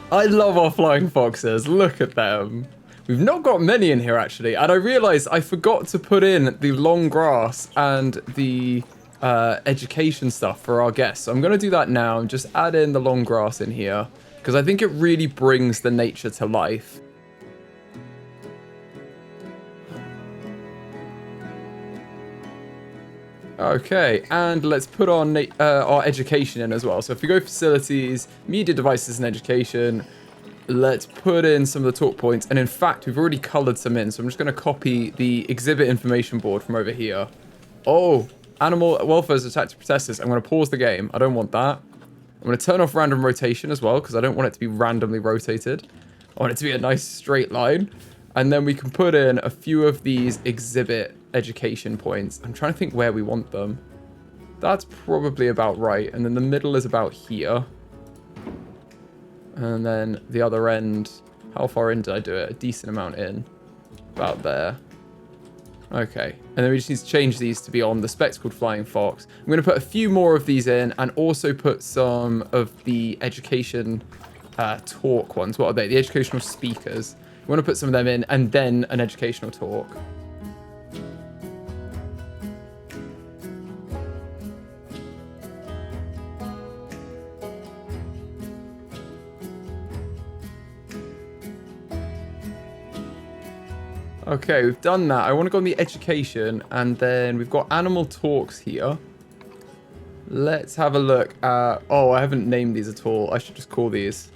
I love our flying foxes. Look at them. We've not got many in here, actually. And I realized I forgot to put in the long grass and the education stuff for our guests. So I'm going to do that now and just add in the long grass in here because I think it really brings the nature to life. Okay, and let's put our education in as well. So if we go facilities, media devices and education, let's put in some of the talk points. And in fact, we've already colored some in. So I'm just going to copy the exhibit information board from over here. Oh, animal welfare is attacked to protesters. I'm going to pause the game. I don't want that. I'm going to turn off random rotation as well because I don't want it to be randomly rotated. I want it to be a nice straight line. And then we can put in a few of these exhibit education points. I'm trying to think where we want them. That's probably about right. And then the middle is about here. And then the other end, how far in did I do it? A decent amount in. About there. Okay. And then we just need to change these to be on the spectacled flying fox. I'm going to put a few more of these in and also put some of the education talk ones. What are they? The educational speakers. We want to put some of them in and then an educational talk. Okay, we've done that. I want to go on the education and then we've got animal talks here. Let's have a look at... Oh, I haven't named these at all. I should just call these.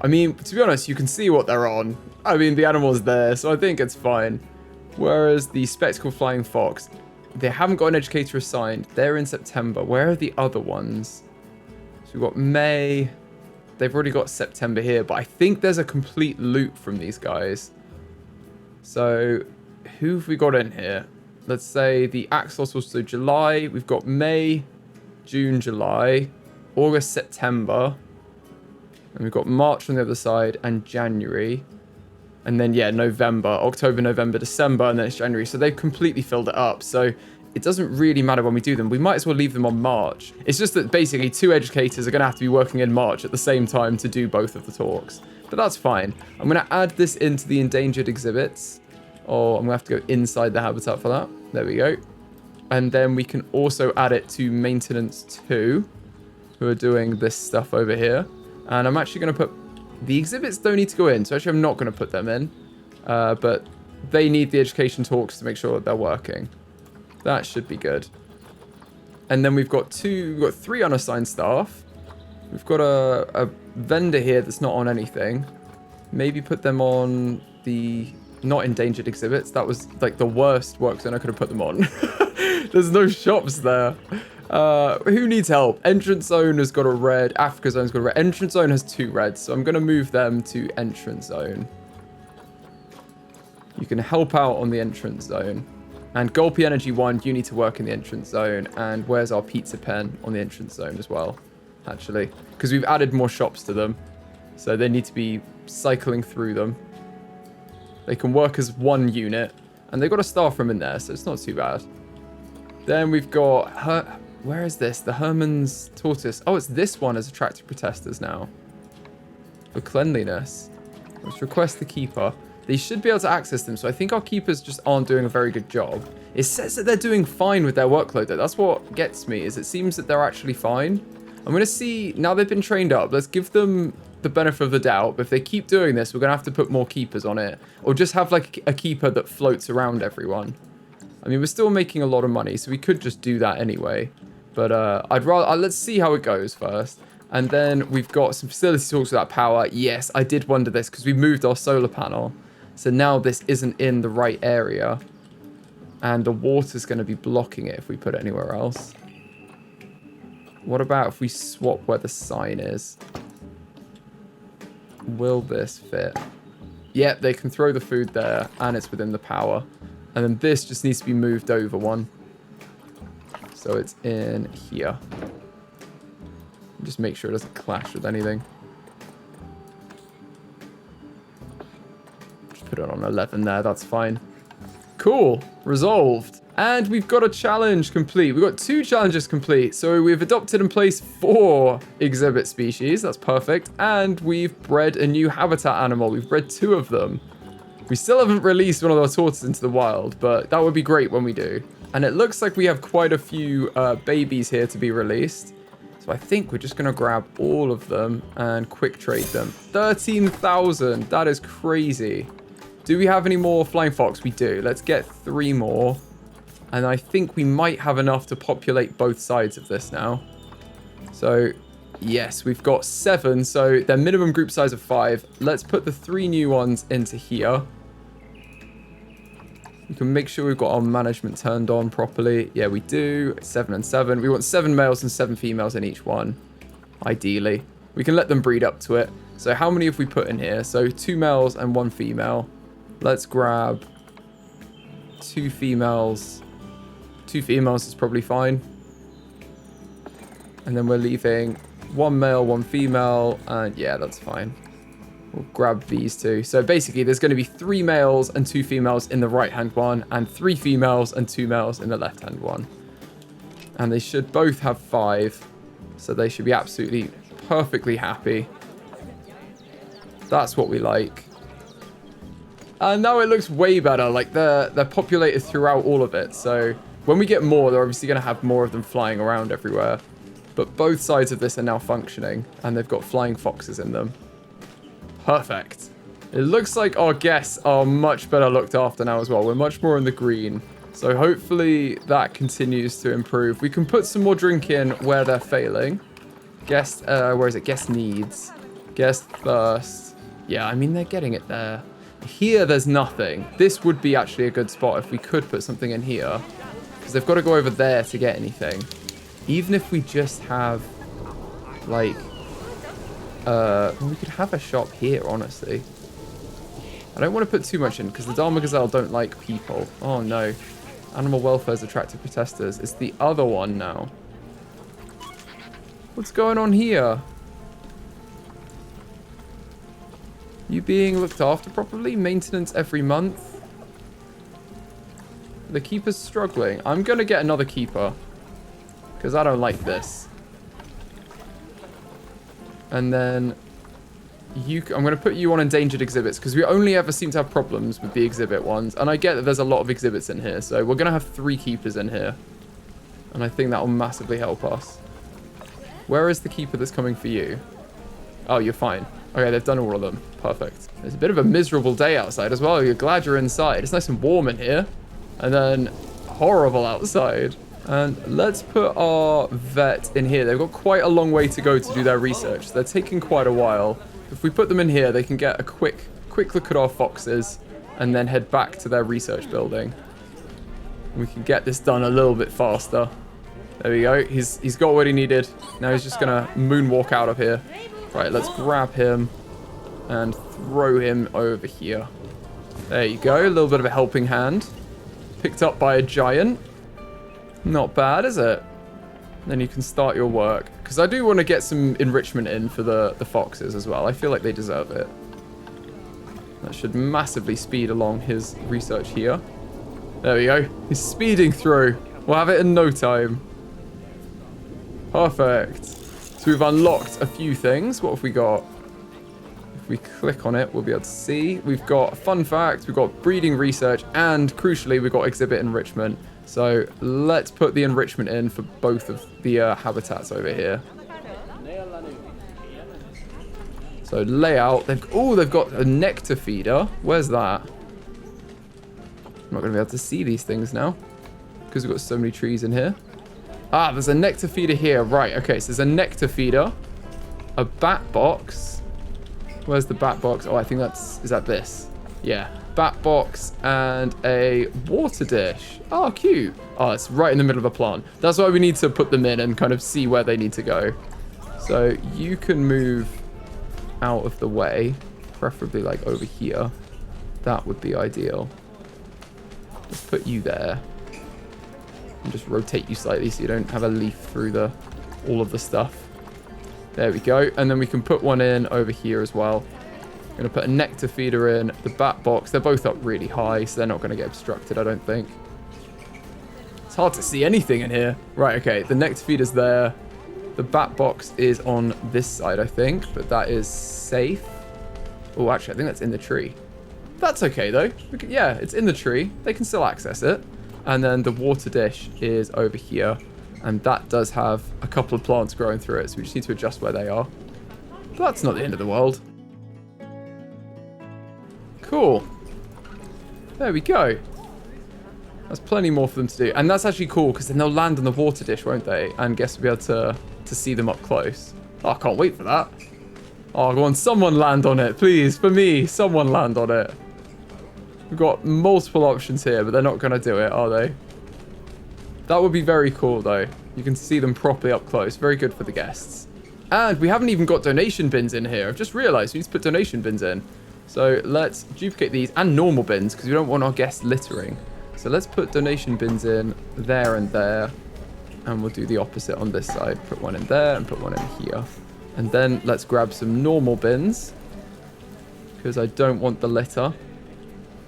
I mean, to be honest, you can see what they're on. I mean, the animal's there, so I think it's fine. Whereas the spectacled flying fox, they haven't got an educator assigned. They're in September. Where are the other ones? So we've got May. They've already got September here, but I think there's a complete loop from these guys. So who have we got in here? Let's say the Axolotl, so July. We've got May, June, July, August, September. And we've got March on the other side and January. And then, yeah, November, October, November, December, and then it's January. So they've completely filled it up. So it doesn't really matter when we do them. We might as well leave them on March. It's just that basically 2 educators are going to have to be working in March at the same time to do both of the talks. But that's fine. I'm going to add this into the endangered exhibits. Oh, I'm going to have to go inside the habitat for that. There we go. And then we can also add it to maintenance 2, who are doing this stuff over here. And I'm actually going to put... The exhibits don't need to go in, so actually I'm not going to put them in. But they need the education talks to make sure that they're working. That should be good. And then we've got 3 unassigned staff. We've got a vendor here that's not on anything. Maybe put them on the not endangered exhibits. That was like the worst work zone I could have put them on. There's no shops there. Who needs help? Entrance zone has got a red. Africa zone's got a red. Entrance zone has 2 reds. So I'm going to move them to entrance zone. You can help out on the entrance zone. And Gulpy Energy 1, you need to work in the entrance zone. And where's our pizza pen on the entrance zone as well? Actually, because we've added more shops to them. So they need to be cycling through them. They can work as 1 unit. And they've got a staff room in there, so it's not too bad. Then we've got... Where is this? The Herman's Tortoise. Oh, it's this one as attractive protesters now. For cleanliness. Let's request the keeper. They should be able to access them, so I think our keepers just aren't doing a very good job. It says that they're doing fine with their workload, though. That's what gets me, is it seems that they're actually fine. I'm going to see... Now they've been trained up, let's give them the benefit of the doubt. But if they keep doing this, we're going to have to put more keepers on it. Or just have, like, a keeper that floats around everyone. I mean, we're still making a lot of money, so we could just do that anyway. But I'd rather... let's see how it goes first. And then we've got some facility talks without power. Yes, I did wonder this, because we moved our solar panel. So now this isn't in the right area. And the water's going to be blocking it if we put it anywhere else. What about if we swap where the sign is? Will this fit? Yep, they can throw the food there, and it's within the power. And then this just needs to be moved over 1. So it's in here. Just make sure it doesn't clash with anything. Just put it on 11 there, that's fine. Cool, resolved. And we've got a challenge complete. We've got 2 challenges complete. So we've adopted and placed 4 exhibit species. That's perfect. And we've bred a new habitat animal. We've bred 2 of them. We still haven't released one of our tortoises into the wild, but that would be great when we do. And it looks like we have quite a few babies here to be released. So I think we're just going to grab all of them and quick trade them. 13,000. That is crazy. Do we have any more flying fox? We do. Let's get 3 more. And I think we might have enough to populate both sides of this now. So, yes, we've got 7. So, their minimum group size of 5. Let's put the 3 new ones into here. We can make sure we've got our management turned on properly. Yeah, we do. 7 and 7. We want 7 males and 7 females in each one, ideally. We can let them breed up to it. So, how many have we put in here? So, 2 males and 1 female. Let's grab 2 females. 2 females is probably fine. And then we're leaving 1 male, 1 female. And yeah, that's fine. We'll grab these 2. So basically, there's going to be 3 males and 2 females in the right-hand one. And 3 females and 2 males in the left-hand one. And they should both have 5. So they should be absolutely perfectly happy. That's what we like. And now it looks way better. Like, they're populated throughout all of it. So when we get more, they're obviously going to have more of them flying around everywhere. But both sides of this are now functioning, and they've got flying foxes in them. Perfect. It looks like our guests are much better looked after now as well. We're much more in the green. So hopefully that continues to improve. We can put some more drink in where they're failing. Guest, where is it? Guest needs. Guest thirst. Yeah, I mean, they're getting it there. Here, there's nothing. This would be actually a good spot if we could put something in here. Because they've got to go over there to get anything. Even if we just have, like, we could have a shop here, honestly. I don't want to put too much in, because the Dama Gazelle don't like people. Oh, no. Animal welfare is attractive protesters. It's the other one now. What's going on here? You being looked after properly? Maintenance every month? The keeper's struggling. I'm going to get another keeper. Because I don't like this. And then I'm going to put you on endangered exhibits. Because we only ever seem to have problems with the exhibit ones. And I get that there's a lot of exhibits in here. So we're going to have 3 keepers in here. And I think that will massively help us. Where is the keeper that's coming for you? Oh, you're fine. Okay, they've done all of them. Perfect. It's a bit of a miserable day outside as well. You're glad you're inside. It's nice and warm in here. And then horrible outside. And let's put our vet in here. They've got quite a long way to go to do their research. They're taking quite a while. If we put them in here, they can get a quick look at our foxes and then head back to their research building. We can get this done a little bit faster. There we go. He's got what he needed. Now he's just going to moonwalk out of here. Right, let's grab him and throw him over here. There you go. A little bit of a helping hand. Picked up by a giant. Not bad, is it? Then you can start your work. Because I do want to get some enrichment in for the foxes as well. I feel like they deserve it. That should massively speed along his research here. There we go. He's speeding through. We'll have it in no time. Perfect. So we've unlocked a few things. What have we got? If we click on it, we'll be able to see. We've got fun facts, we've got breeding research, and crucially, we've got exhibit enrichment. So let's put the enrichment in for both of the habitats over here. So layout, they've got a nectar feeder. Where's that? I'm not going to be able to see these things now because we've got so many trees in here. Ah, there's a nectar feeder here. Right, okay, so there's a nectar feeder, a bat box. Where's the bat box? Oh, I think is that this? Yeah, bat box and a water dish. Oh, cute. Oh, it's right in the middle of a plant. That's why we need to put them in and kind of see where they need to go. So you can move out of the way, preferably like over here. That would be ideal. Let's put you there. And just rotate you slightly so you don't have a leaf through all of the stuff. There we go. And then we can put one in over here as well. I'm going to put a nectar feeder in, the bat box. They're both up really high, so they're not going to get obstructed, I don't think. hard to see anything in here. Right, okay. The nectar feeder's there. The bat box is on this side, I think. But that is safe. Oh, actually, I think that's in the tree. That's okay, though. Yeah, it's in the tree. They can still access it. And then the water dish is over here. And that does have a couple of plants growing through it. So we just need to adjust where they are. But that's not the end of the world. Cool. There we go. There's plenty more for them to do. And that's actually cool, because then they'll land on the water dish, won't they? And guess we'll be able to see them up close. Oh, I can't wait for that. Oh, go on. Someone land on it, please. For me, someone land on it. We've got multiple options here, but they're not going to do it, are they? That would be very cool, though. You can see them properly up close. Very good for the guests. And we haven't even got donation bins in here. I've just realized we need to put donation bins in. So let's duplicate these and normal bins, because we don't want our guests littering. So let's put donation bins in there and there. And we'll do the opposite on this side. Put one in there and put one in here. And then let's grab some normal bins, because I don't want the litter.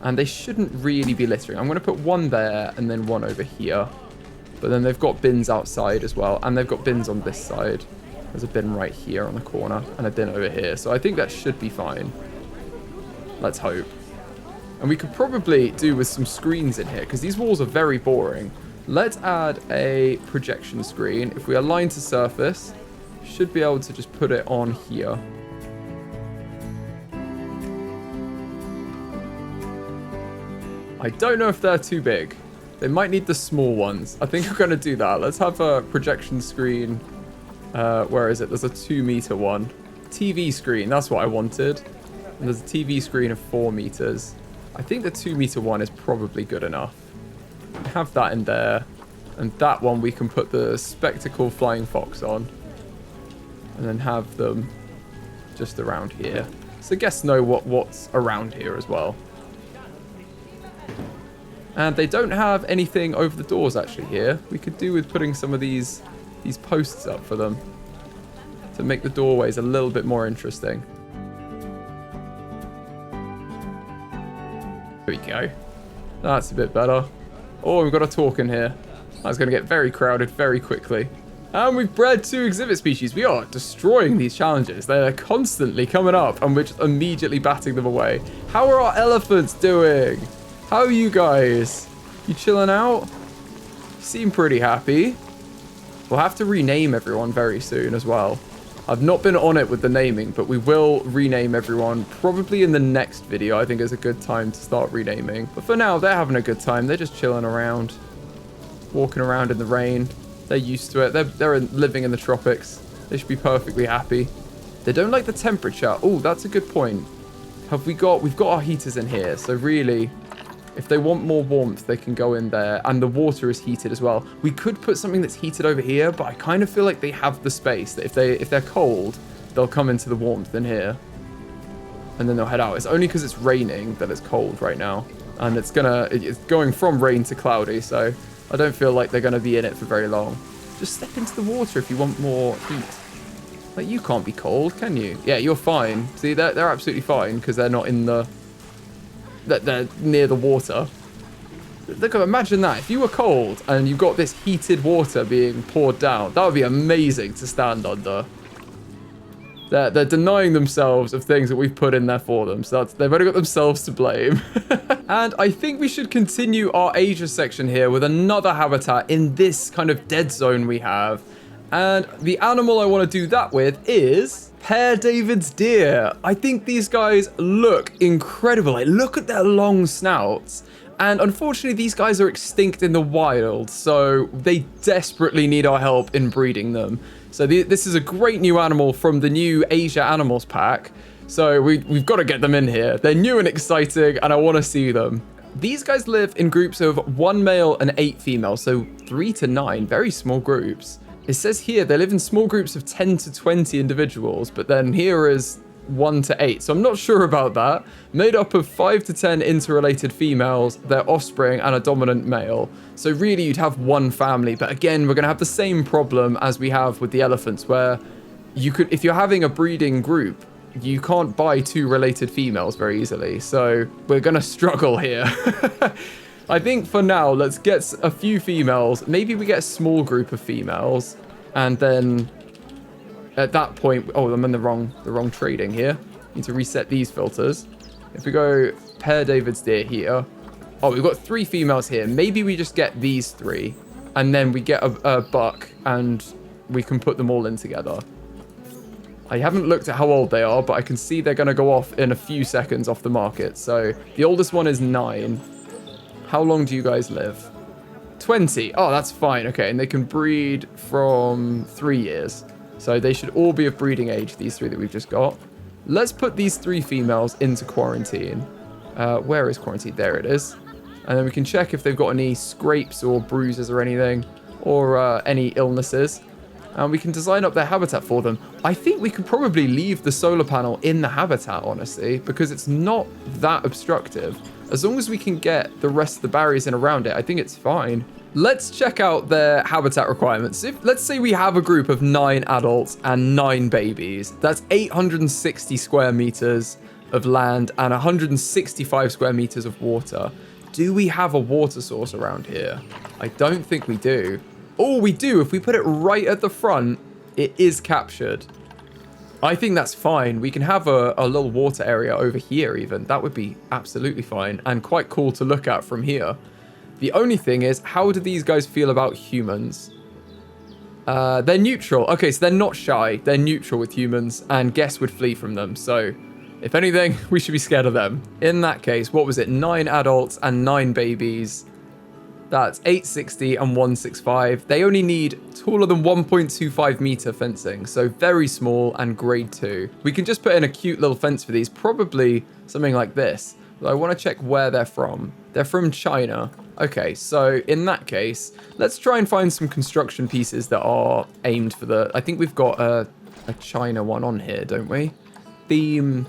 And they shouldn't really be littering. I'm going to put one there and then one over here. But then they've got bins outside as well. And they've got bins on this side. There's a bin right here on the corner and a bin over here. So I think that should be fine. Let's hope. And we could probably do with some screens in here, because these walls are very boring. Let's add a projection screen. If we align to surface, should be able to just put it on here. I don't know if they're too big. They might need the small ones. I think we're going to do that. Let's have a projection screen. Where is it? There's a 2-meter one. TV screen. That's what I wanted. And there's a TV screen of 4 meters. I think the 2-meter one is probably good enough. Have that in there. And that one we can put the spectacle flying fox on. And then have them just around here. So guests know what's around here as well. And they don't have anything over the doors actually here. We could do with putting some of these posts up for them to make the doorways a little bit more interesting. There we go. That's a bit better. Oh, we've got a talk in here. That's going to get very crowded very quickly. And we've bred 2 exhibit species. We are destroying these challenges. They're constantly coming up and we're just immediately batting them away. How are our elephants doing? How are you guys? You chilling out? You seem pretty happy. We'll have to rename everyone very soon as well. I've not been on it with the naming, but we will rename everyone probably in the next video. I think is a good time to start renaming. But for now, they're having a good time. They're just chilling around, walking around in the rain. They're used to it. They're living in the tropics. They should be perfectly happy. They don't like the temperature. Oh, that's a good point. We've got our heaters in here. So really, if they want more warmth, they can go in there. And the water is heated as well. We could put something that's heated over here, but I kind of feel like they have the space. That if they're cold, they'll come into the warmth in here. And then they'll head out. It's only because it's raining that it's cold right now. And it's going from rain to cloudy, so I don't feel like they're going to be in it for very long. Just step into the water if you want more heat. Like, you can't be cold, can you? Yeah, you're fine. See, they're absolutely fine because they're not in the... They're near the water. Look, imagine that. If you were cold and you've got this heated water being poured down, that would be amazing to stand under. They're denying themselves of things that we've put in there for them. So they've only got themselves to blame. And I think we should continue our Asia section here with another habitat in this kind of dead zone we have. And the animal I want to do that with is Pere David's deer. I think these guys look incredible. Like, look at their long snouts. And unfortunately, these guys are extinct in the wild, so they desperately need our help in breeding them. So this is a great new animal from the new Asia Animals pack. So we've got to get them in here. They're new and exciting, and I want to see them. These guys live in groups of 1 male and 8 females, so 3 to 9, very small groups. It says here they live in small groups of 10 to 20 individuals, but then here is 1 to 8. So I'm not sure about that. Made up of 5 to 10 interrelated females, their offspring, and a dominant male. So really you'd have one family. But again, we're going to have the same problem as we have with the elephants, where you could, if you're having a breeding group, you can't buy 2 related females very easily. So we're going to struggle here. I think for now, let's get a few females. Maybe we get a small group of females. And then at that point... Oh, I'm in the wrong trading here. Need to reset these filters. If we go Pere David's deer here. Oh, we've got 3 females here. Maybe we just get these 3. And then we get a buck. And we can put them all in together. I haven't looked at how old they are, but I can see they're going to go off in a few seconds off the market. So the oldest one is 9. How long do you guys live? 20. Oh, that's fine. Okay, and they can breed from 3 years. So they should all be of breeding age, these 3 that we've just got. Let's put these 3 females into quarantine. Where is quarantine? There it is. And then we can check if they've got any scrapes or bruises or anything, or any illnesses. And we can design up their habitat for them. I think we could probably leave the solar panel in the habitat, honestly, because it's not that obstructive. As long as we can get the rest of the barriers in around it, I think it's fine. Let's check out their habitat requirements. Let's say we have a group of 9 adults and 9 babies. That's 860 square meters of land and 165 square meters of water. Do we have a water source around here? I don't think we do. Oh, we do. If we put it right at the front, it is captured. I think that's fine. We can have a little water area over here even. That would be absolutely fine and quite cool to look at from here. The only thing is, how do these guys feel about humans? They're neutral. Okay, so they're not shy. They're neutral with humans and guests would flee from them. So if anything, we should be scared of them. In that case, what was it? 9 adults and 9 babies. That's 860 and 165. They only need taller than 1.25 meter fencing, so very small and grade 2. We can just put in a cute little fence for these, probably something like this. But I want to check where they're from. They're from China. Okay, so in that case, let's try and find some construction pieces that are aimed for the... I think we've got a China one on here, don't we? Theme...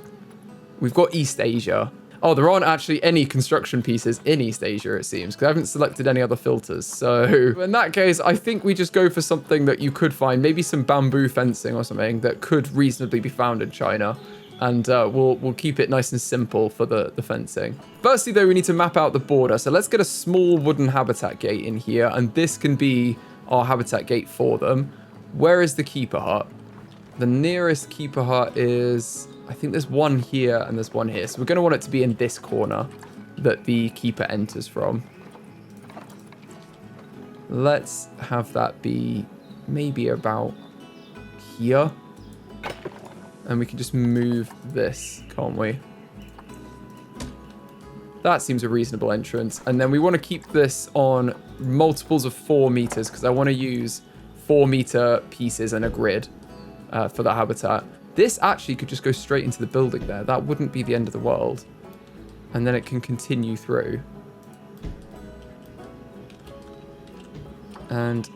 We've got East Asia. Oh, there aren't actually any construction pieces in East Asia, it seems, because I haven't selected any other filters. So in that case, I think we just go for something that you could find, maybe some bamboo fencing or something that could reasonably be found in China. And we'll keep it nice and simple for the fencing. Firstly, though, we need to map out the border. So let's get a small wooden habitat gate in here, and this can be our habitat gate for them. Where is the keeper hut? The nearest keeper hut is... I think there's one here and there's one here. So we're going to want it to be in this corner that the keeper enters from. Let's have that be maybe about here. And we can just move this, can't we? That seems a reasonable entrance. And then we want to keep this on multiples of 4 meters because I want to use 4 meter pieces and a grid for the habitat. This actually could just go straight into the building there. That wouldn't be the end of the world. And then it can continue through. And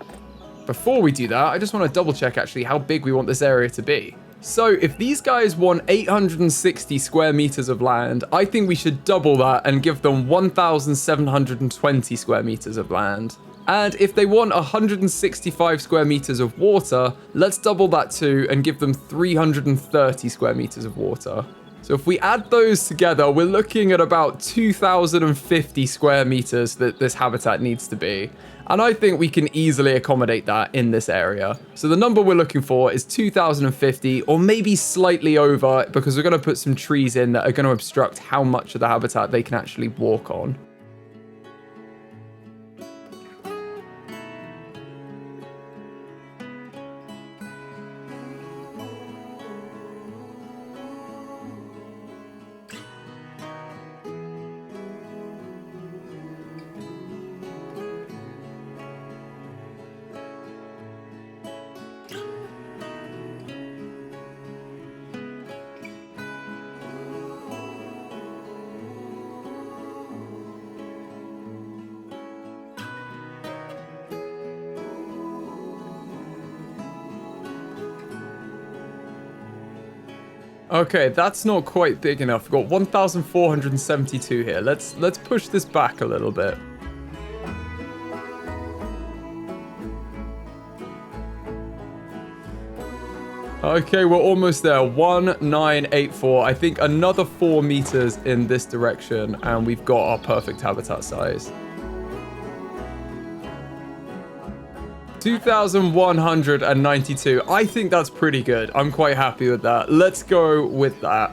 before we do that, I just want to double check actually how big we want this area to be. So if these guys want 860 square meters of land, I think we should double that and give them 1,720 square meters of land. And if they want 165 square meters of water, let's double that too and give them 330 square meters of water. So if we add those together, we're looking at about 2,050 square meters that this habitat needs to be. And I think we can easily accommodate that in this area. So the number we're looking for is 2,050 or maybe slightly over because we're going to put some trees in that are going to obstruct how much of the habitat they can actually walk on. Okay, that's not quite big enough. We've got 1,472 here. Let's push this back a little bit. Okay, we're almost there. 1984. I think another 4 meters in this direction, and we've got our perfect habitat size. 2,192. I think that's pretty good. I'm quite happy with that. Let's go with that.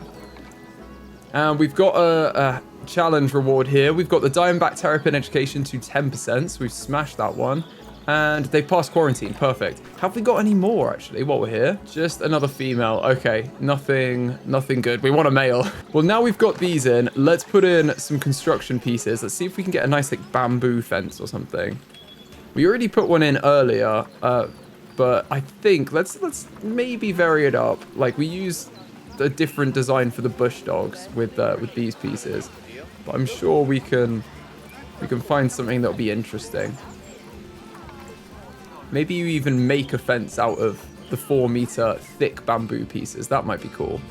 And we've got a challenge reward here. We've got the Diamondback Terrapin education to 10%. So we've smashed that one. And they passed quarantine. Perfect. Have we got any more, actually, while we're here? Just another female. Okay, nothing good. We want a male. Well, now we've got these in. Let's put in some construction pieces. Let's see if we can get a nice, like, bamboo fence or something. We already put one in earlier, but I think let's maybe vary it up. Like, we use a different design for the bush dogs with these pieces, but I'm sure we can find something that'll be interesting. Maybe you even make a fence out of the 4-meter thick bamboo pieces. That might be cool.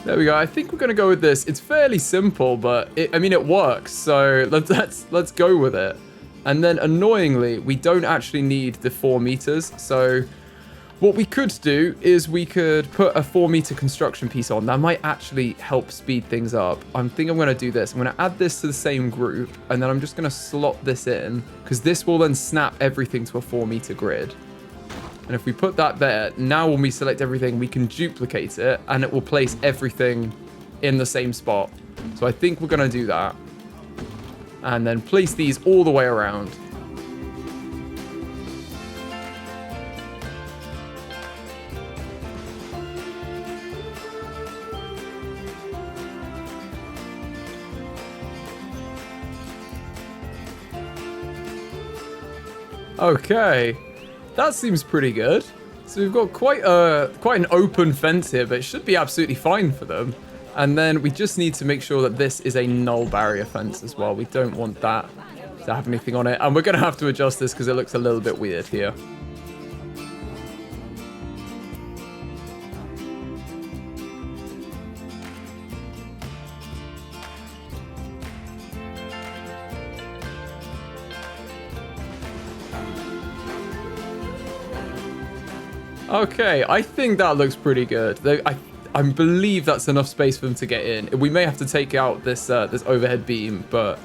There we go. I think we're going to go with this. It's fairly simple, but I mean, it works. So let's go with it. And then annoyingly, we don't actually need the 4 meters. So what we could do is we could put a 4-meter construction piece on. That might actually help speed things up. I think I'm going to do this. I'm going to add this to the same group, and then I'm just going to slot this in because this will then snap everything to a 4-meter grid. And if we put that there, now when we select everything, we can duplicate it and it will place everything in the same spot. So I think we're going to do that. And then place these all the way around. Okay. That seems pretty good. So we've got quite an open fence here, but it should be absolutely fine for them. And then we just need to make sure that this is a null barrier fence as well. We don't want that to have anything on it. And we're going to have to adjust this because it looks a little bit weird here. Okay, I think that looks pretty good. I believe that's enough space for them to get in. We may have to take out this this overhead beam, but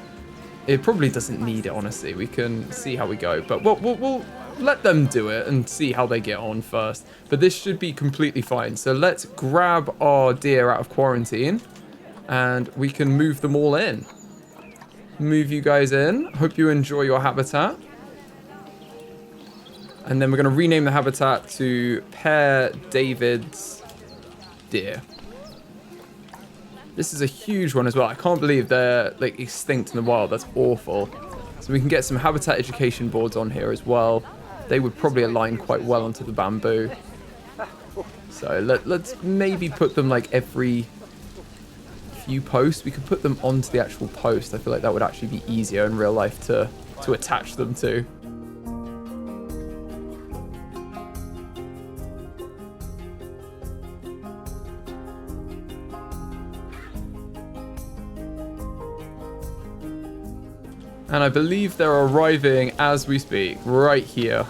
it probably doesn't need it, honestly. We can see how we go. But we'll let them do it and see how they get on first. But this should be completely fine. So let's grab our deer out of quarantine, and we can move them all in. Move you guys in. Hope you enjoy your habitat. And then we're going to rename the habitat to Pere David's deer. This is a huge one as well. I can't believe they're like extinct in the wild. That's awful. So we can get some habitat education boards on here as well. They would probably align quite well onto the bamboo. So let's maybe put them like every few posts. We could put them onto the actual post. I feel like that would actually be easier in real life to attach them to. And I believe they're arriving as we speak, right here.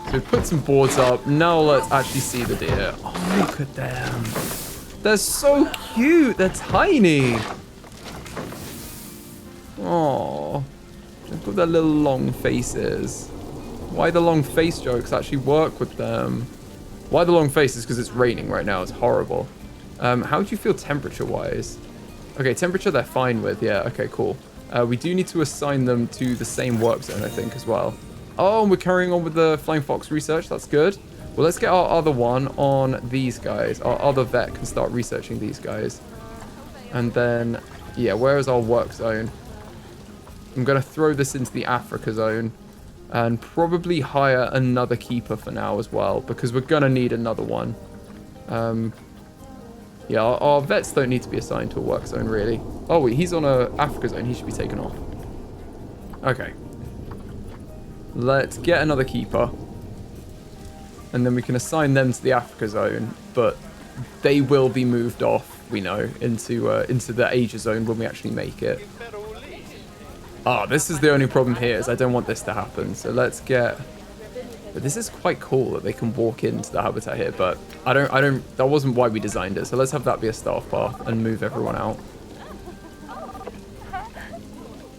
So we put some boards up. Now let's actually see the deer. Oh, look at them. They're so cute. They're tiny. Oh, they've got their little long faces. Why the long face jokes actually work with them? Why the long faces? Because it's raining right now. It's horrible. How do you feel temperature-wise? Okay, temperature they're fine with. Yeah, okay, cool. We do need to assign them to the same work zone, I think, as well. Oh, and we're carrying on with the Flying Fox research. That's good. Well, let's get our other one on these guys. Our other vet can start researching these guys. And then, yeah, where is our work zone? I'm going to throw this into the Africa zone and probably hire another keeper for now as well, because we're going to need another one. Yeah, our vets don't need to be assigned to a work zone, really. Oh, wait, he's on a Africa zone. He should be taken off. Okay. Let's get another keeper. And then we can assign them to the Africa zone. But they will be moved off, we know, into the Asia zone when we actually make it. This is the only problem here, is I don't want this to happen. So let's get... But this is quite cool that they can walk into the habitat here, but that wasn't why we designed it. So let's have that be a staff path and move everyone out.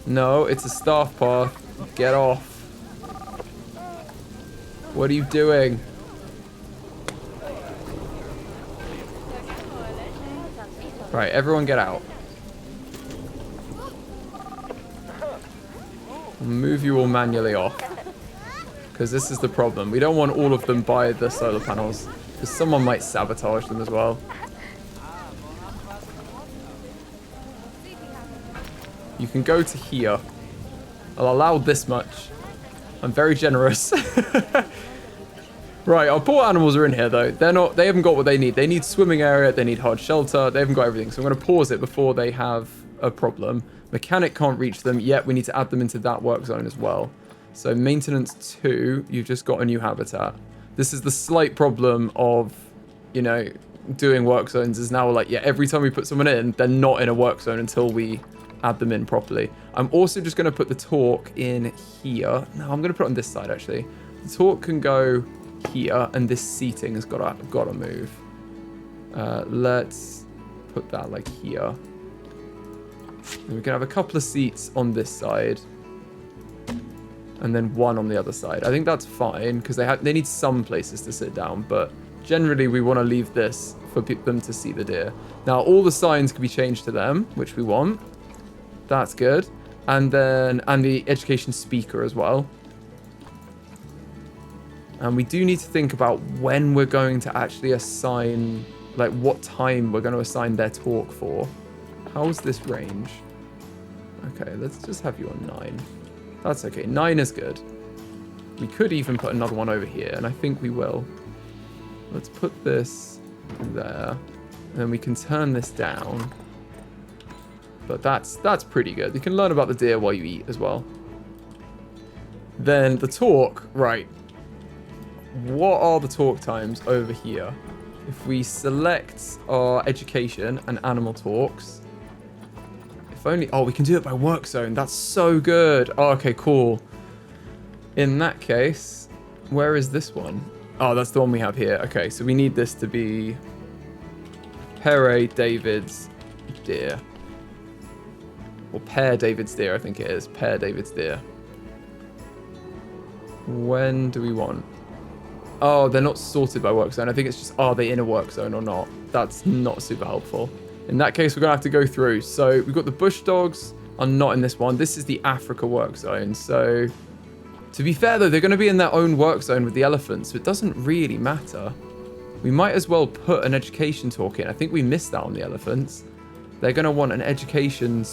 No, it's a staff path. Get off. What are you doing? Right, everyone get out. Move you all manually off. Because this is the problem. We don't want all of them by the solar panels. Because someone might sabotage them as well. You can go to here. I'll allow this much. I'm very generous. Right, our poor animals are in here though. They haven't got what they need. They need swimming area, they need hard shelter, they haven't got everything. So I'm gonna pause it before they have a problem. Mechanic can't reach them yet. We need to add them into that work zone as well. So maintenance 2, you've just got a new habitat. This is the slight problem of, you know, doing work zones is now like, yeah, every time we put someone in, they're not in a work zone until we add them in properly. I'm also just going to put the torque in here. No, I'm going to put it on this side actually. The torque can go here, and this seating has got to move. Let's put that like here. And we can have a couple of seats on this side. And then one on the other side. I think that's fine because they need some places to sit down, but generally we want to leave this for them to see the deer. Now all the signs can be changed to them, which we want. That's good. And the education speaker as well. And we do need to think about when we're going to actually assign, like what time we're going to assign their talk for. How's this range? Okay, let's just have you on 9. That's okay. 9 is good. We could even put another one over here, and I think we will. Let's put this there. And then we can turn this down. But that's pretty good. You can learn about the deer while you eat as well. Then the talk, right. What are the talk times over here? If we select our education and animal talks, if only, we can do it by work zone. That's so good. Oh, okay, cool. In that case, where is this one? Oh, that's the one we have here. Okay, so we need this to be Pere David's deer. Or Pere David's deer, I think it is. Pere David's deer. When do we want? Oh, they're not sorted by work zone. I think it's just, are they in a work zone or not? That's not super helpful. In that case, we're going to have to go through. So we've got the bush dogs are not in this one. This is the Africa work zone. So to be fair, though, they're going to be in their own work zone with the elephants. So it doesn't really matter. We might as well put an education talk in. I think we missed out on the elephants. They're going to want an education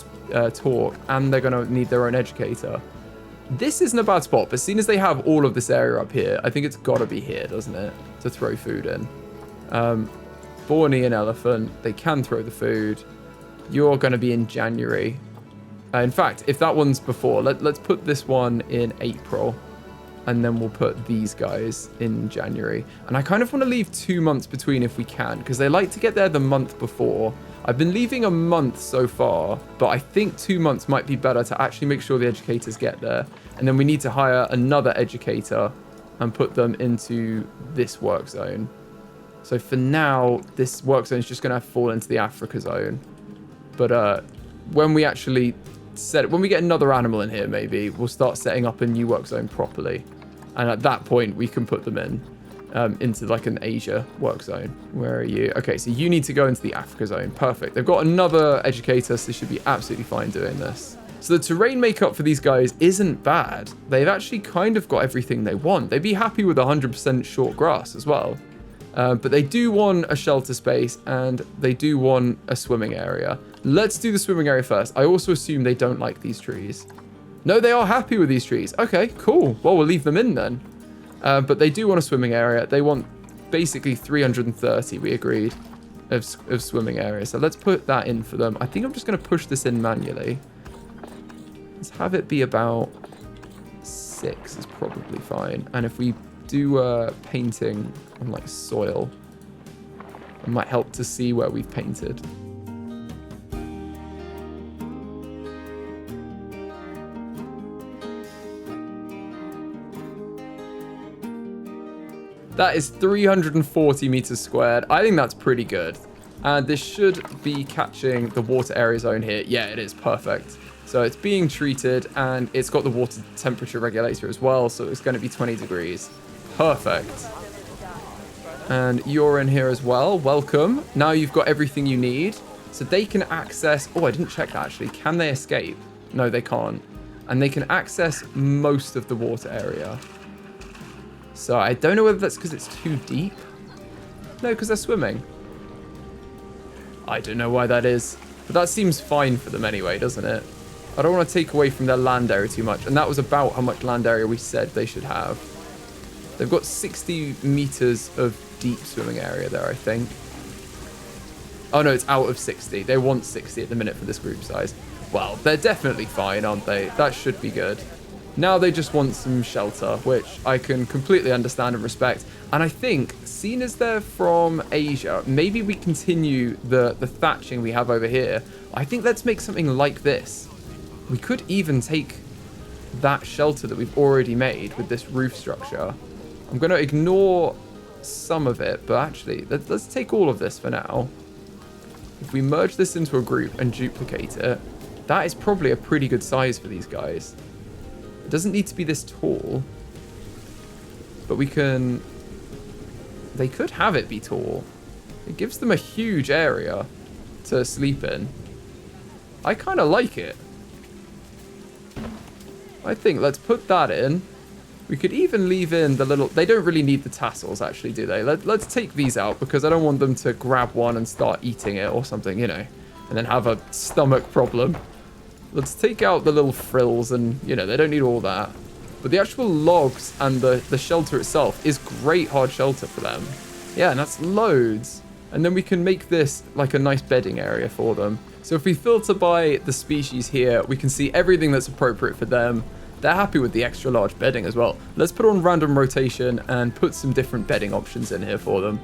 talk, and they're going to need their own educator. This isn't a bad spot, but seeing as they have all of this area up here, I think it's got to be here, doesn't it? To throw food in. Bornean elephant, they can throw the food. You're going to be in January. In fact, if that one's before, let's put this one in April. And then we'll put these guys in January. And I kind of want to leave 2 months between if we can, because they like to get there the month before. I've been leaving a month so far, but I think 2 months might be better to actually make sure the educators get there. And then we need to hire another educator and put them into this work zone. So for now, this work zone is just going to fall into the Africa zone. But when we actually when we get another animal in here, maybe we'll start setting up a new work zone properly. And at that point, we can put them in into like an Asia work zone. Where are you? Okay, so you need to go into the Africa zone. Perfect. They've got another educator, so they should be absolutely fine doing this. So the terrain makeup for these guys isn't bad. They've actually kind of got everything they want. They'd be happy with 100% short grass as well. But they do want a shelter space, and they do want a swimming area. Let's do the swimming area first. I also assume they don't like these trees. No, they are happy with these trees. Okay, cool. Well, we'll leave them in then. But they do want a swimming area. They want basically 330, we agreed, of swimming area. So let's put that in for them. I think I'm just going to push this in manually. Let's have it be about 6 is probably fine. And if we do painting on like soil, it might help to see where we've painted. That is 340 meters squared. I think that's pretty good. And this should be catching the water area zone here. Yeah, it is perfect. So it's being treated and it's got the water temperature regulator as well. So it's going to be 20 degrees. Perfect. And you're in here as well. Welcome. Now you've got everything you need. So they can access... Oh, I didn't check that actually. Can they escape? No, they can't. And they can access most of the water area. So I don't know whether that's because it's too deep. No, because they're swimming. I don't know why that is. But that seems fine for them anyway, doesn't it? I don't want to take away from their land area too much. And that was about how much land area we said they should have. They've got 60 meters of deep swimming area there, I think. Oh, no, it's out of 60. They want 60 at the minute for this group size. Well, they're definitely fine, aren't they? That should be good. Now they just want some shelter, which I can completely understand and respect. And I think, seeing as they're from Asia, maybe we continue the thatching we have over here. I think let's make something like this. We could even take that shelter that we've already made with this roof structure. I'm going to ignore some of it, but actually, let's take all of this for now. If we merge this into a group and duplicate it, that is probably a pretty good size for these guys. It doesn't need to be this tall, but we can... They could have it be tall. It gives them a huge area to sleep in. I kind of like it. I think let's put that in. We could even leave in the little... They don't really need the tassels, actually, do they? Let's take these out because I don't want them to grab one and start eating it or something, you know, and then have a stomach problem. Let's take out the little frills and, you know, they don't need all that. But the actual logs and the shelter itself is great hard shelter for them. Yeah, and that's loads. And then we can make this like a nice bedding area for them. So if we filter by the species here, we can see everything that's appropriate for them. They're happy with the extra large bedding as well. Let's put on random rotation and put some different bedding options in here for them.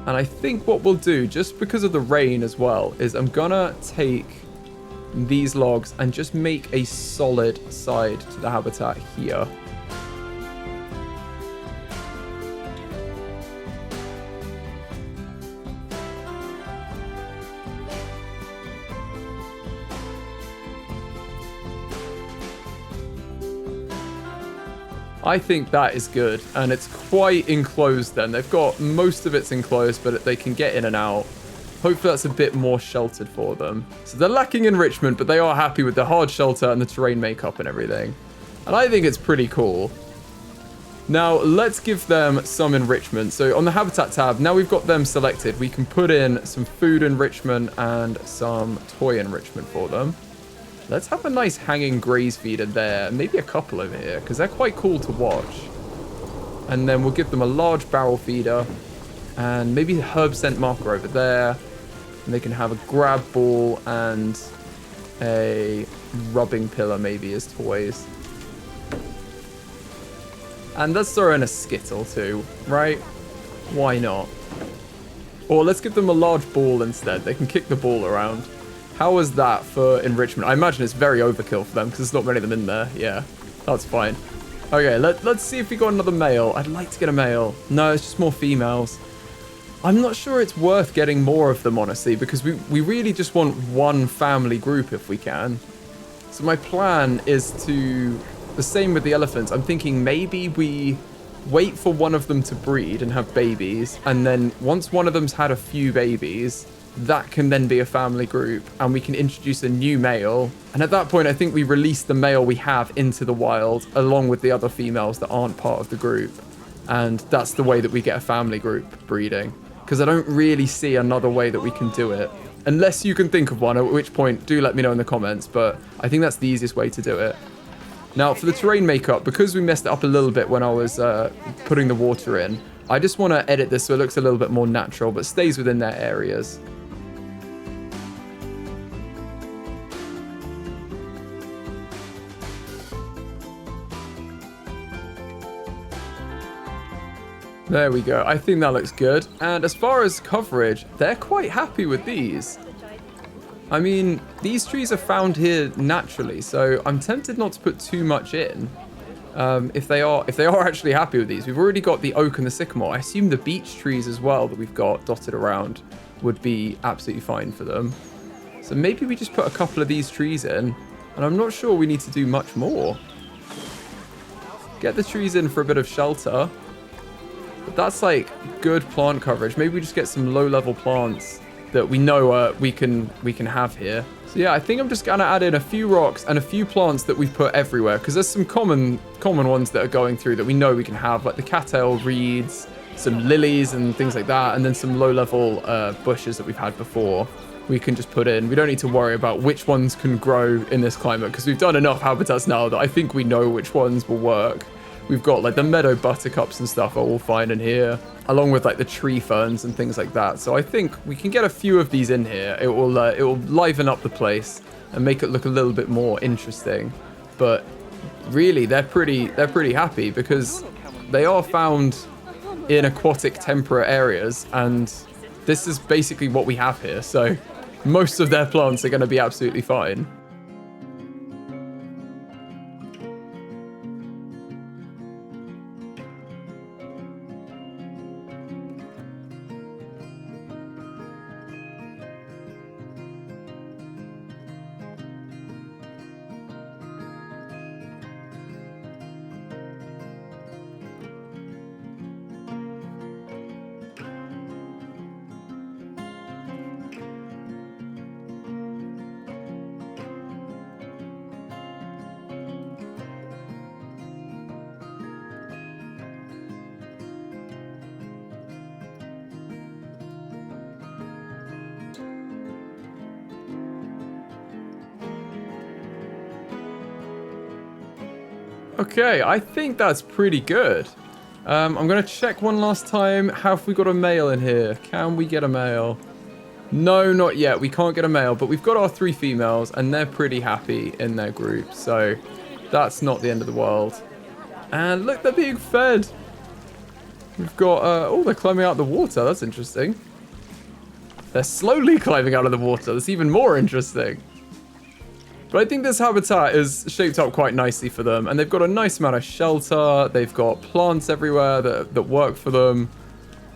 And I think what we'll do, just because of the rain as well, is I'm gonna take these logs and just make a solid side to the habitat here. I think that is good, and it's quite enclosed then. They've got most of it's enclosed, but they can get in and out. Hopefully that's a bit more sheltered for them. So they're lacking enrichment, but they are happy with the hard shelter and the terrain makeup and everything. And I think it's pretty cool. Now, let's give them some enrichment. So on the habitat tab, now we've got them selected, we can put in some food enrichment and some toy enrichment for them. Let's have a nice hanging graze feeder there. Maybe a couple over here, because they're quite cool to watch. And then we'll give them a large barrel feeder. And maybe a herb scent marker over there. And they can have a grab ball and a rubbing pillar maybe as toys. And let's throw in a skittle too, right? Why not? Or let's give them a large ball instead. They can kick the ball around. How was that for enrichment? I imagine it's very overkill for them because there's not many of them in there. Yeah, that's fine. Okay, let's see if we got another male. I'd like to get a male. No, it's just more females. I'm not sure it's worth getting more of them, honestly, because we really just want one family group if we can. So my plan is to... The same with the elephants. I'm thinking maybe we wait for one of them to breed and have babies. And then once one of them's had a few babies, that can then be a family group. And we can introduce a new male. And at that point, I think we release the male we have into the wild along with the other females that aren't part of the group. And that's the way that we get a family group breeding. Because I don't really see another way that we can do it. Unless you can think of one, at which point do let me know in the comments. But I think that's the easiest way to do it. Now, for the terrain makeup, because we messed it up a little bit when I was putting the water in, I just want to edit this so it looks a little bit more natural, but stays within their areas. There we go. I think that looks good. And as far as coverage, they're quite happy with these. I mean, these trees are found here naturally, so I'm tempted not to put too much in. If they are actually happy with these. We've already got the oak and the sycamore. I assume the beech trees as well that we've got dotted around would be absolutely fine for them. So maybe we just put a couple of these trees in, and I'm not sure we need to do much more. Get the trees in for a bit of shelter. But that's like good plant coverage. Maybe we just get some low-level plants that we know we can have here. So yeah, I think I'm just gonna add in a few rocks and a few plants that we've put everywhere, because there's some common ones that are going through that we know we can have, like the cattail reeds, some lilies and things like that, and then some low-level bushes that we've had before. We can just put in. We don't need to worry about which ones can grow in this climate, because we've done enough habitats now that I think we know which ones will work. We've got like the meadow buttercups and stuff are all fine in here, along with like the tree ferns and things like that. So I think we can get a few of these in here. It will liven up the place and make it look a little bit more interesting. But really, they're pretty happy because they are found in aquatic temperate areas, and this is basically what we have here. So most of their plants are going to be absolutely fine. Okay, I think that's pretty good. I'm going to check one last time. Have we got a male in here? Can we get a male? No, not yet. We can't get a male, but we've got our 3 females, and they're pretty happy in their group. So that's not the end of the world. And look, they're being fed. We've got, oh, they're climbing out of the water. That's interesting. They're slowly climbing out of the water. That's even more interesting. But I think this habitat is shaped up quite nicely for them, and they've got a nice amount of shelter. They've got plants everywhere that work for them.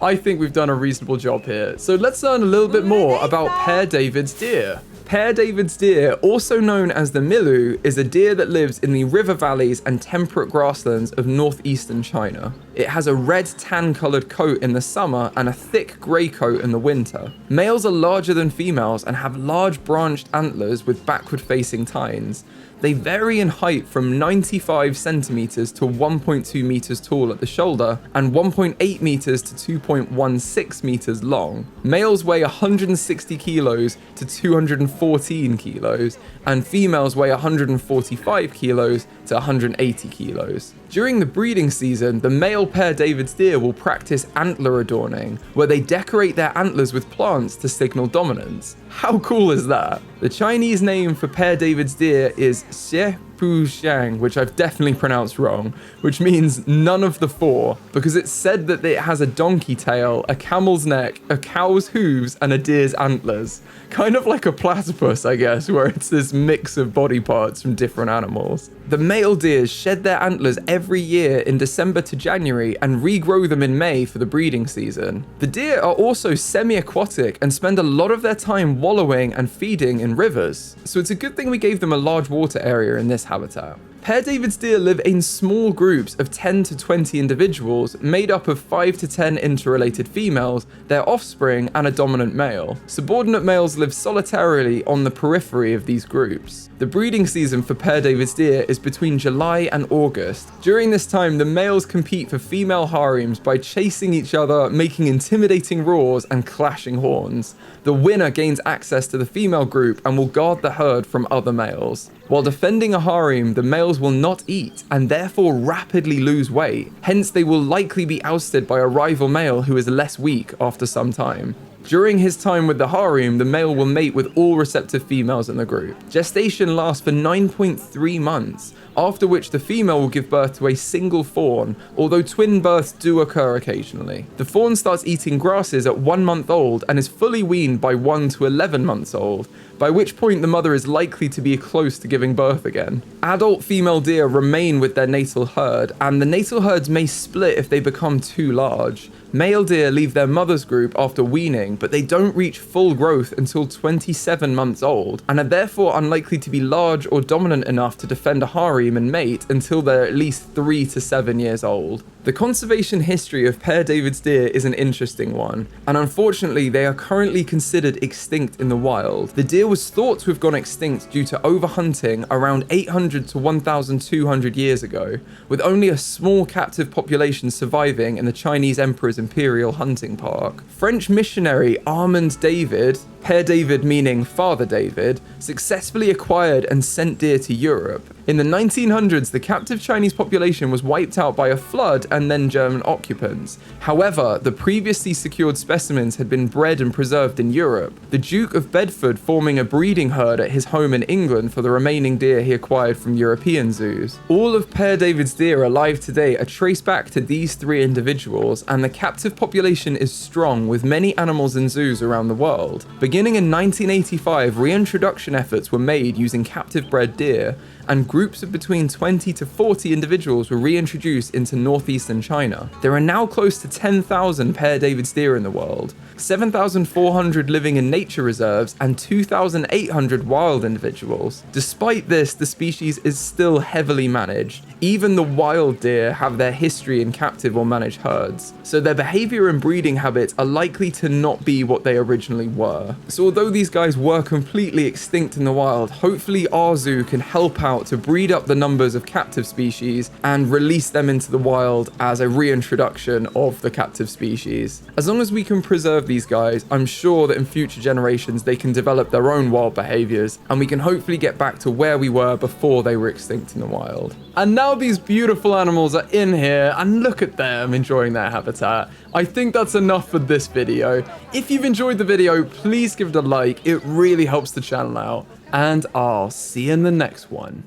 I think we've done a reasonable job here. So let's learn a little bit more about Pere David's deer. Pere David's deer, also known as the milu, is a deer that lives in the river valleys and temperate grasslands of northeastern China. It has a red tan-colored coat in the summer and a thick grey coat in the winter. Males are larger than females and have large branched antlers with backward-facing tines. They vary in height from 95 centimeters to 1.2 meters tall at the shoulder and 1.8 meters to 2.16 meters long. Males weigh 160 kilos to 214 kilos, and females weigh 145 kilos to 180 kilos. During the breeding season, the male Pere David's deer will practice antler adorning, where they decorate their antlers with plants to signal dominance. How cool is that? The Chinese name for Pere David's deer is Xie Pu Xiang, which I've definitely pronounced wrong, which means none of the 4, because it's said that it has a donkey tail, a camel's neck, a cow's hooves, and a deer's antlers. Kind of like a platypus, I guess, where it's this mix of body parts from different animals. The male deers shed their antlers every year in December to January and regrow them in May for the breeding season. The deer are also semi-aquatic and spend a lot of their time wallowing and feeding in rivers, so it's a good thing we gave them a large water area in this habitat. Pere David's deer live in small groups of 10 to 20 individuals made up of 5 to 10 interrelated females, their offspring, and a dominant male. Subordinate males live solitarily on the periphery of these groups. The breeding season for Pere David's deer is between July and August. During this time, the males compete for female harems by chasing each other, making intimidating roars, and clashing horns. The winner gains access to the female group and will guard the herd from other males. While defending a harem, the males will not eat and therefore rapidly lose weight. Hence, they will likely be ousted by a rival male who is less weak after some time. During his time with the harem, the male will mate with all receptive females in the group. Gestation lasts for 9.3 months, after which the female will give birth to a single fawn, although twin births do occur occasionally. The fawn starts eating grasses at 1 month old and is fully weaned by 1 to 11 months old, by which point the mother is likely to be close to giving birth again. Adult female deer remain with their natal herd, and the natal herds may split if they become too large. Male deer leave their mother's group after weaning, but they don't reach full growth until 27 months old, and are therefore unlikely to be large or dominant enough to defend a harem and mate until they're at least 3 to 7 years old. The conservation history of Pere David's deer is an interesting one, and unfortunately they are currently considered extinct in the wild. The deer was thought to have gone extinct due to overhunting around 800 to 1,200 years ago, with only a small captive population surviving in the Chinese Emperor's Imperial Hunting Park. French missionary Armand David, Pere David meaning Father David, successfully acquired and sent deer to Europe. In the 1900s, the captive Chinese population was wiped out by a flood and then German occupants. However, the previously secured specimens had been bred and preserved in Europe, the Duke of Bedford forming a breeding herd at his home in England for the remaining deer he acquired from European zoos. All of Pere David's deer alive today are traced back to these 3 individuals, and the captive population is strong with many animals in zoos around the world. Beginning in 1985, reintroduction efforts were made using captive bred deer, and groups of between 20 to 40 individuals were reintroduced into northeastern China. There are now close to 10,000 Pere David's deer in the world, 7,400 living in nature reserves, and 2,800 wild individuals. Despite this, the species is still heavily managed. Even the wild deer have their history in captive or managed herds, so their behavior and breeding habits are likely to not be what they originally were. So although these guys were completely extinct in the wild, hopefully our zoo can help out to breed up the numbers of captive species and release them into the wild as a reintroduction of the captive species. As long as we can preserve these guys, I'm sure that in future generations they can develop their own wild behaviors, and we can hopefully get back to where we were before they were extinct in the wild. And now these beautiful animals are in here, and look at them enjoying their habitat. I think that's enough for this video. If you've enjoyed the video, please give it a like. It really helps the channel out. And I'll see you in the next one.